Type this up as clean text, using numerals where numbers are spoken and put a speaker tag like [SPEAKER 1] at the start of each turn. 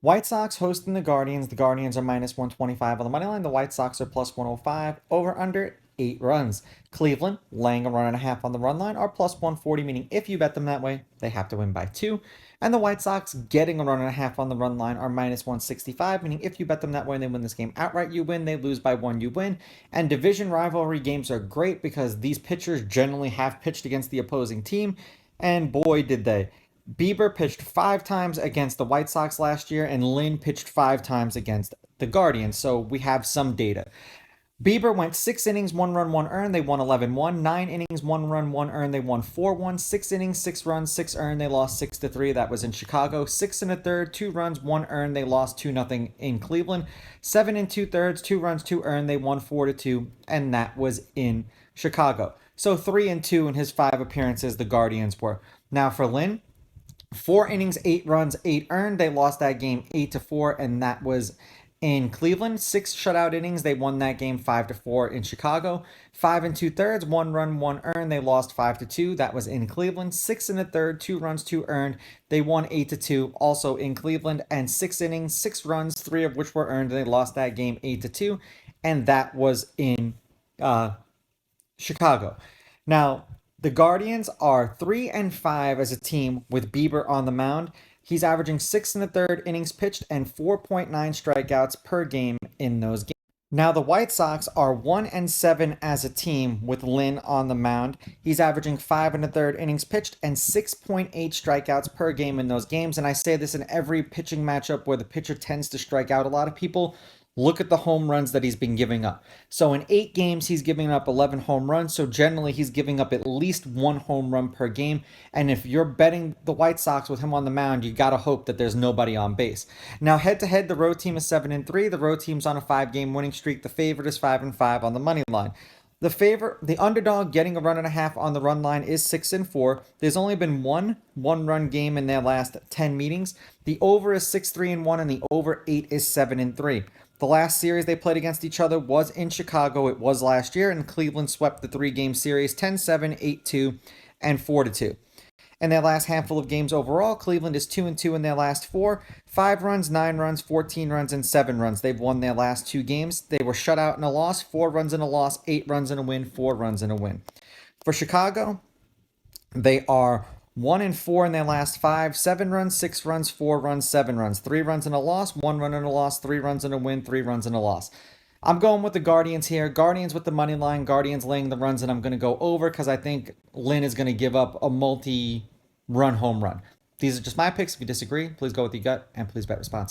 [SPEAKER 1] White Sox hosting the Guardians. The Guardians are minus 125 on the money line. The White Sox are plus 105. Over under 8 runs. Cleveland laying a run and a half on the run line are plus 140, meaning if you bet them that way, they have to win by 2. And the White Sox getting a run and a half on the run line are minus 165, meaning if you bet them that way and they win this game outright, you win. They lose by 1, you win. And division rivalry games are great because these pitchers generally have pitched against the opposing team. And boy, did they. Bieber pitched 5 times against the White Sox last year, and Lynn pitched 5 times against the Guardians. So we have some data. Bieber went 6 innings, 1 run, 1 earned. They won 11-1. 9 innings, 1 run, 1 earned. They won 4-1. 6 innings, 6 runs, 6 earned. They lost 6-3. That was in Chicago. 6 1/3, 2 runs, 1 earned. They lost 2-0 in Cleveland. 7 2/3, 2 runs, 2 earned. They won 4-2, and that was in Chicago. So 3-2 in his 5 appearances. The Guardians were. Now for Lynn. 4 innings, 8 runs, 8 earned. They lost that game 8-4, and that was in Cleveland. 6 shutout innings. They won that game 5-4 in Chicago. 5 2/3, 1 run, 1 earned. They lost 5-2. That was in Cleveland. 6 1/3, 2 runs, 2 earned. They won 8-2, also in Cleveland. And 6 innings, 6 runs, 3 of which were earned. They lost that game 8-2, and that was in Chicago. Now, the Guardians are 3-5 as a team with Bieber on the mound. He's averaging 6 1/3 innings pitched and 4.9 strikeouts per game in those games. Now, the White Sox are 1-7 as a team with Lynn on the mound. He's averaging 5 1/3 innings pitched and 6.8 strikeouts per game in those games. And I say this in every pitching matchup where the pitcher tends to strike out a lot of people. Look at the home runs that he's been giving up. So in 8 games, he's giving up 11 home runs. So generally, he's giving up at least 1 home run per game. And if you're betting the White Sox with him on the mound, you got to hope that there's nobody on base. Now, head to head, the road team is 7-3. The road team's on a 5-game winning streak. The favorite is 5-5 on the money line. The underdog getting a run and a half on the run line is 6-4. There's only been one-run game in their last 10 meetings. The over is 6-3-1, and the over 8 is 7-3. The last series they played against each other was in Chicago. It was last year, and Cleveland swept the 3-game series 10-7, 8-2, and 4-2. In their last handful of games overall, Cleveland is 2-2 in their last 4. 5 runs, 9 runs, 14 runs, and 7 runs. They've won their last 2 games. They were shut out in a loss, 4 runs in a loss, 8 runs in a win, 4 runs in a win. For Chicago, they are 1-4 in their last 5. 7 runs, 6 runs, 4 runs, 7 runs. 3 runs in a loss, 1 run in a loss, 3 runs in a win, 3 runs in a loss. I'm going with the Guardians here. Guardians with the money line. Guardians laying the runs, and I'm going to go over because I think Lynn is going to give up a multi-run home run. These are just my picks. If you disagree, please go with your gut and please bet responsibly.